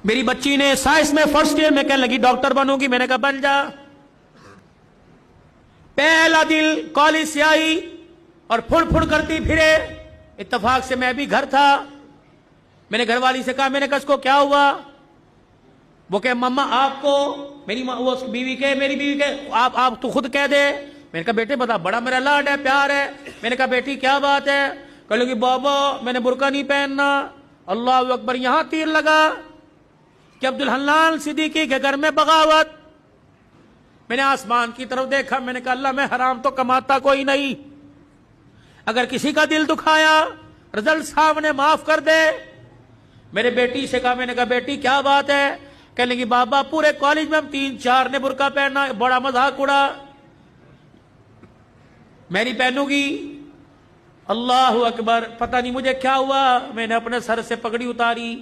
میری بچی نے سائنس میں فرسٹ ایئر میں کہنے لگی ڈاکٹر بنوں گی، میں نے کہا بن جا۔ پہلا دن کالج سے آئی اور پھڑ پھڑ کرتی پھرے، اتفاق سے میں بھی گھر تھا، میں نے گھر والی سے کہا، میں نے کہا اس کو کیا ہوا؟ وہ کہ مما آپ کو، میری وہ بیوی کے، میری بیوی کے، آپ تو خود کہہ دے۔ میں نے کہا بیٹے بتا، بڑا میرا لاڈ ہے، پیار ہے۔ میں نے کہا بیٹی کیا بات ہے؟ کہنے لگی بابا میں نے برقع نہیں پہننا۔ اللہ اکبر، یہاں تیر لگا کہ عبدالحنان صدیقی کے گھر میں بغاوت۔ میں نے آسمان کی طرف دیکھا، میں نے کہا اللہ میں حرام تو کماتا کوئی نہیں، اگر کسی کا دل دکھایا رزلٹ صاحب نے معاف کر دے۔ میرے بیٹی سے کہا، میں نے کہا بیٹی کیا بات ہے؟ کہنے لگی بابا پورے کالج میں ہم 3-4 نے برقع پہنا، بڑا مذاق اڑا، میں نہیں پہنوں گی۔ اللہ اکبر، پتہ نہیں مجھے کیا ہوا، میں نے اپنے سر سے پگڑی اتاری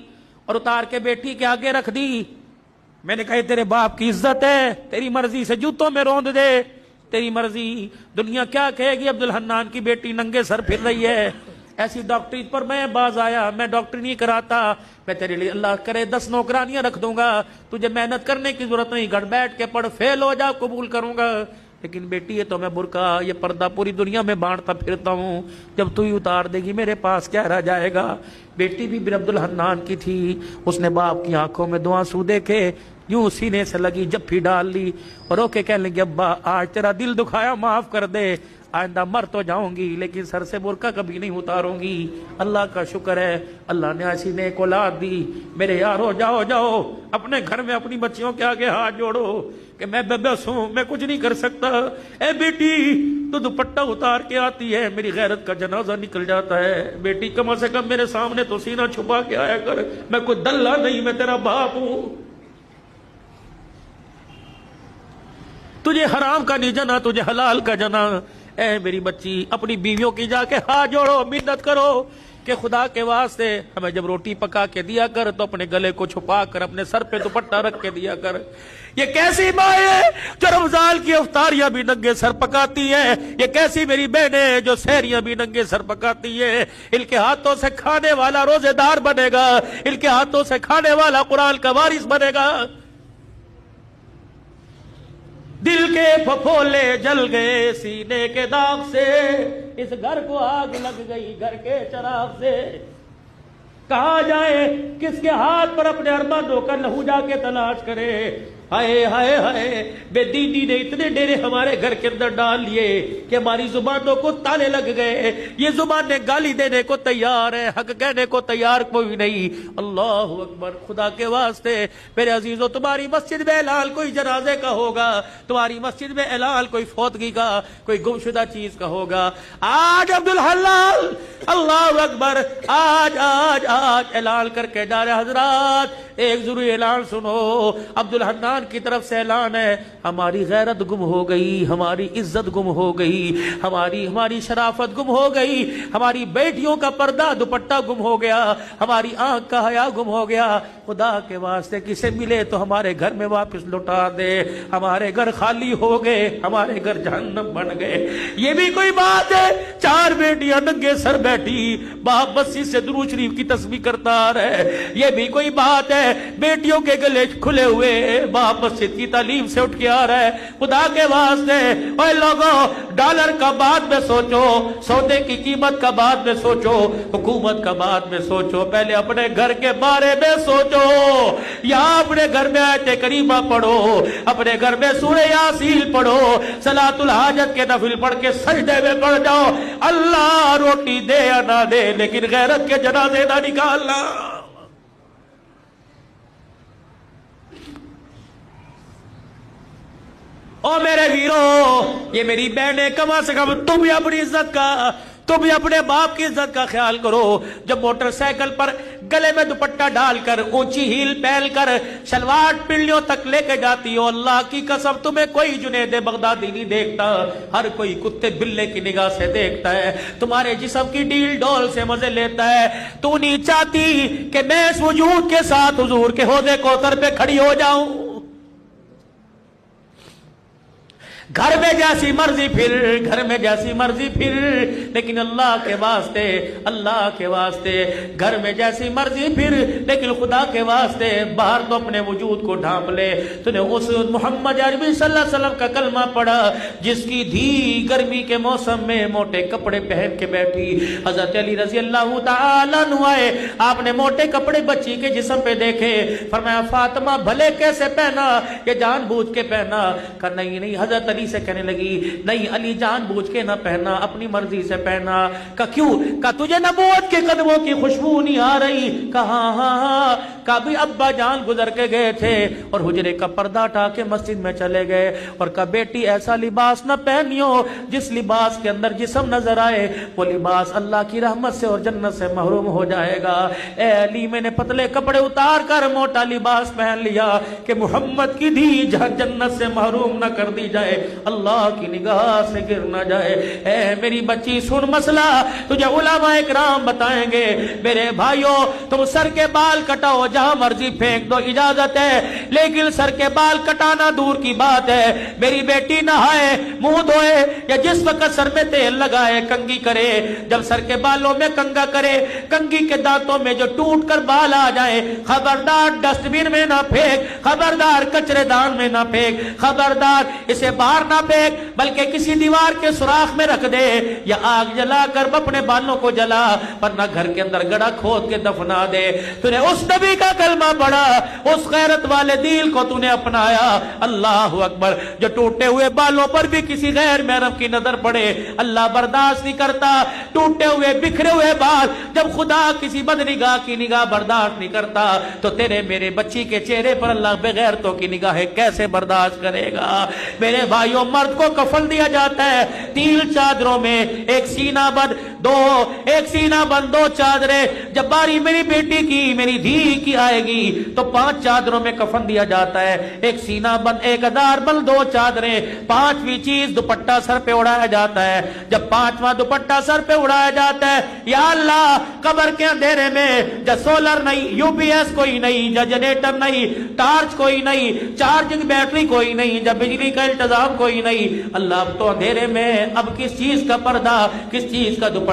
اور اتار کے بیٹی کے آگے رکھ دی۔ میں نے کہا یہ تیرے باپ کی عزت ہے، تیری مرضی سے جوتوں میں روند دے، تیری مرضی، دنیا کیا کہے گی عبدالحنان کی بیٹی ننگے سر پھر رہی ہے۔ ایسی ڈاکٹری پر میں باز آیا، میں ڈاکٹری نہیں کراتا، میں تیرے لیے اللہ کرے 10 نوکرانیاں رکھ دوں گا، تجھے محنت کرنے کی ضرورت نہیں، گھر بیٹھ کے پڑھ، فیل ہو جا قبول کروں گا۔ لیکن بیٹی یہ تو میں برقع، یہ پردہ پوری دنیا میں بانٹتا پھرتا ہوں، جب تو ہی اتار دے گی میرے پاس کیا رہ جائے گا۔ بیٹی بھی بن عبدالحنان کی تھی، اس نے باپ کی آنکھوں میں 2 آنسو دیکھے، یوں سینے سے لگی جپھی ڈال لی اور رو کے کہنے لگی ابا آج تیرا دل دکھایا معاف کر دے، آئندہ مر تو جاؤں گی لیکن سر سے برقع کبھی نہیں اتاروں گی۔ اللہ کا شکر ہے اللہ نے ایسی نیک اولاد دی۔ میرے یارو جاؤ جاؤ اپنے گھر میں اپنی بچیوں کے آگے ہاتھ جوڑو کہ میں بے بس ہوں، میں کچھ نہیں کر سکتا۔ اے بیٹی تو دوپٹہ اتار کے آتی ہے، میری غیرت کا جنازہ نکل جاتا ہے۔ بیٹی کم از کم میرے سامنے تو سینہ چھپا کے آیا کر، میں کوئی دلہ نہیں، میں تیرا باپ ہوں۔ تجھے حرام کا نہیں جنا، تجھے حلال کا جنا۔ اے میری بچی اپنی بیویوں کی جا کے ہاتھ جوڑو، منت کرو کہ خدا کے واسطے ہمیں جب روٹی پکا کے دیا کر تو اپنے گلے کو چھپا کر اپنے سر پہ دوپٹہ رکھ کے دیا کر۔ یہ کیسی ماں ہے جو رمضان کی افطاریاں بھی ننگے سر پکاتی ہے؟ یہ کیسی میری بہنیں جو سحریاں بھی ننگے سر پکاتی ہے؟ ان کے ہاتھوں سے کھانے والا روزے دار بنے گا، ان کے ہاتھوں سے کھانے والا قرآن کا وارث بنے گا۔ دل کے پھپھولے جل گئے سینے کے داغ سے، اس گھر کو آگ لگ گئی گھر کے چراغ سے۔ کہاں جائے کس کے ہاتھ پر اپنے ارمانوں کا لہو جا کے تلاش کرے؟ ہائے ہائے ہائے، بے دینی نے اتنے ڈیرے ہمارے گھر کے اندر ڈال لیے کہ ہماری زبانوں کو تالے لگ گئے، یہ زبانیں گالی دینے کو تیار ہے، حق کہنے کو تیار کوئی نہیں۔ اللہ اکبر، خدا کے واسطے میرے عزیزو، تمہاری مسجد میں اعلان کوئی جنازے کا ہوگا، تمہاری مسجد میں اعلان کوئی فوتگی کا، کوئی گمشدہ چیز کا ہوگا، آج عبدالحلال، اللہ اکبر، آج آج آج اعلان کر کے جا رہے حضرات۔ ایک ضروری اعلان سنو، عبدالحنان کی طرف سے اعلان ہے، ہماری غیرت گم ہو گئی، ہماری عزت گم ہو گئی، ہماری شرافت گم ہو گئی، ہماری بیٹیوں کا پردہ دوپٹہ گم ہو گیا، ہماری آنکھ کا حیا گم ہو گیا۔ خدا کے واسطے کسے ملے تو ہمارے گھر میں واپس لوٹا دے، ہمارے گھر خالی ہو گئے، ہمارے گھر جہنم بن گئے۔ یہ بھی کوئی بات ہے؟ 4 بیٹیاں ننگے سر بیٹھی، باپ مسجد سے درود شریف کی تسبیح کرتا آ رہا ہے، یہ بھی کوئی بات ہے؟ بیٹیوں کے گلے کھلے ہوئے، باپ مسجد کی تعلیم سے اٹھ کے آ رہا ہے۔ خدا کے واسطے اے لوگوں، ڈالر کا بعد میں سوچو، سونے کی قیمت کا بعد میں سوچو، حکومت کا بعد میں سوچو، پہلے اپنے گھر کے بارے میں سوچو۔ یا اپنے گھر میں آیت کریمہ پڑھو، اپنے گھر میں سورہ یاسین پڑھو، صلاۃ الحاجت کے نفل پڑھ کے سجدے میں پڑھ جاؤ۔ اللہ روٹی دے یا نہ دے لیکن غیرت کے جنازے نہ نکالنا۔ او میرے ویرو، یہ میری بہنیں، کم از کم تم بھی اپنی عزت کا، تم بھی اپنے باپ کی عزت کا خیال کرو۔ جب موٹر سائیکل پر گلے میں دوپٹہ ڈال کر، اونچی ہیل پہن کر، شلوار پنڈلیوں تک لے کے جاتی ہو، اللہ کی قسم تمہیں کوئی جنید بغدادی نہیں دیکھتا، ہر کوئی کتے بلے کی نگاہ سے دیکھتا ہے، تمہارے جسم کی ڈیل ڈول سے مزے لیتا ہے۔ تو نہیں چاہتی کہ میں اس وجود کے ساتھ حضور کے حوض کوثر پہ کھڑی ہو جاؤں؟ گھر میں جیسی مرضی پھر، گھر میں جیسی مرضی پھر، لیکن اللہ کے واسطے، اللہ کے واسطے گھر میں جیسی مرضی پھر، لیکن خدا کے واسطے باہر تو اپنے وجود کو ڈھانپ لے۔ تو نے اس محمد عربی صلی اللہ علیہ وسلم کا کلمہ پڑھا جس کی دھی گرمی کے موسم میں موٹے کپڑے پہن کے بیٹھی۔ حضرت علی رضی اللہ تعالیٰ عنہ آئے، آپ نے موٹے کپڑے بچی کے جسم پہ دیکھے، فرمایا فاطمہ بھلے کیسے پہنا، یہ جان بوجھ کے پہنا؟ کہا نہیں نہیں۔ حضرت علی سے کہنے لگی نہیں علی جان بوجھ کے نہ پہنا، اپنی مرضی سے پہنا۔ کہا کیوں؟ کہا تجھے نبوت کے قدموں کی خوشبو نہیں آ رہی؟ کہا ہاں ہاں۔ کہا بھی ابا جان گزر کے گئے تھے اور حجرے کا پردہ ہٹا کے مسجد میں چلے گئے، اور کہا بیٹی ایسا لباس نہ پہنیو جس لباس کے اندر جسم نظر آئے، وہ لباس اللہ کی رحمت سے اور جنت سے محروم ہو جائے گا۔ اے علی میں نے پتلے کپڑے اتار کر موٹا لباس پہن لیا کہ محمد کی دھی جنت سے محروم نہ کر دی جائے، اللہ کی نگاہ سے گر نہ جائے۔ اے میری بچی سن مسئلہ تجھے علماء اکرام بتائیں گے۔ میرے بھائیوں تم سر کے بال کٹاؤ جہاں مرضی پھینک دو، اجازت ہے، لیکن سر کے بال کٹانا دور کی بات ہے۔ میری بیٹی نہائے، منہ دھوئے، یا جس وقت سر میں تیل لگائے کنگھی کرے، جب سر کے بالوں میں کنگھا کرے، کنگھی کے دانتوں میں جو ٹوٹ کر بال آ جائے، خبردار ڈسٹ بن میں نہ پھینک، خبردار کچرے دان میں نہ پھینک، خبردار اسے باہر نہ پھینک، بلکہ کسی دیوار کے سوراخ میں رکھ دے یا آگ جلا کر اپنے بالوں کو جلا، ورنہ گھر کے اندر گڑھا کھود کے دفنا دے۔ تو نے اس نبی کا کلمہ پڑھا، اس غیرت والے دین کو تو نے اپنایا۔ اللہ اکبر۔ جو ٹوٹے ہوئے بالوں پر بھی کسی غیر محرم کی نظر پڑے اللہ برداشت نہیں کرتا۔ ٹوٹے ہوئے بکھرے ہوئے بال جب خدا کسی بدنگاہ کی نگاہ برداشت نہیں کرتا تو تیرے میرے بچی کے چہرے پر اللہ بغیرتوں کی نگاہیں کیسے برداشت کرے گا؟ میرے بھائیوں مرد کو کفن دیا جاتا ہے 3 چادروں میں، ایک سینہ بند دو چادریں۔ جب باری میری بیٹی کی میری دھی کی آئے گی تو 5 چادروں میں کفن دیا جاتا ہے، ایک سینہ بند، ایک ادار بند، 2 چادریں، 5ویں چیز دوپٹہ سر پہ اڑایا جاتا ہے۔ جب 5واں دوپٹہ سر پہ اڑایا جاتا ہے، یا اللہ قبر کے اندھیرے میں جب سولر نہیں، UPS کوئی نہیں، جب جنریٹر نہیں، ٹارچ کوئی نہیں، چارجنگ بیٹری کوئی نہیں، جب بجلی کا انتظام کوئی نہیں، اللہ اب تو اندھیرے میں اب کس چیز کا پردہ، کس چیز کا دوپٹہ؟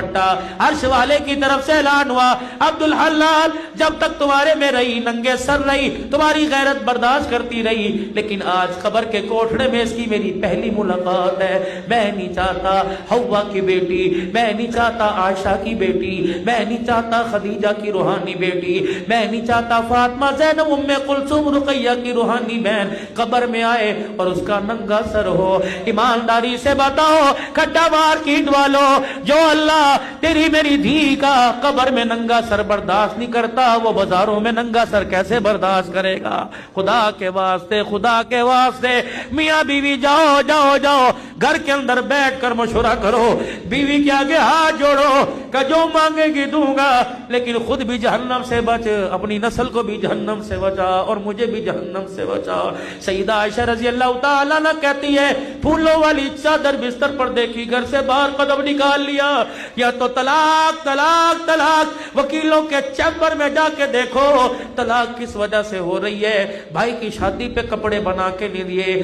عرش والے کی طرف سے اعلان ہوا عبدالحلال جب تک تمہارے میں رہی ننگے سر رہی، تمہاری غیرت برداشت کرتی رہی، لیکن آج قبر کے کوٹھڑے میں اس کی میری پہلی ملاقات ہے۔ میں نہیں چاہتا حوا کی بیٹی، میں نہیں چاہتا عائشہ کی بیٹی، میں نہیں چاہتا خدیجہ کی روحانی بیٹی، میں نہیں چاہتا فاطمہ زینب ام کلثوم رقیہ کی روحانی بہن قبر میں آئے اور اس کا ننگا سر ہو۔ ایمانداری سے بتاؤ کھڈا مار کی ڈوالو، جو اللہ تیری میری دھی کا قبر میں ننگا سر برداشت نہیں کرتا، وہ بازاروں میں ننگا سر کیسے برداشت کرے گا؟ خدا کے واسطے، خدا کے واسطے میاں بیوی جاؤ جاؤ جاؤ گھر کے اندر بیٹھ کر مشورہ کرو، بیوی کے آگے ہاتھ جوڑو کہ جو مانگے گی دوں گا، لیکن خود بھی جہنم سے بچ، اپنی نسل کو بھی جہنم سے بچا اور مجھے بھی جہنم سے بچا۔ سیدہ عائشہ رضی اللہ تعالیٰ عنہ کہتی ہے پھولوں والی چادر بستر پر دیکھی، گھر سے باہر قدم نکال لیا، یا تو طلاق طلاق طلاق، وکیلوں کے چیمبر میں جا کے دیکھو طلاق کس وجہ سے ہو رہی ہے۔ بھائی کی شادی پہ کپڑے بنا کے نہیں دیے،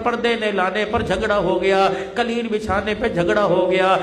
پردے نے لانے پر جھگڑا ہو گیا، قلین بچھانے پہ جھگڑا ہو گیا۔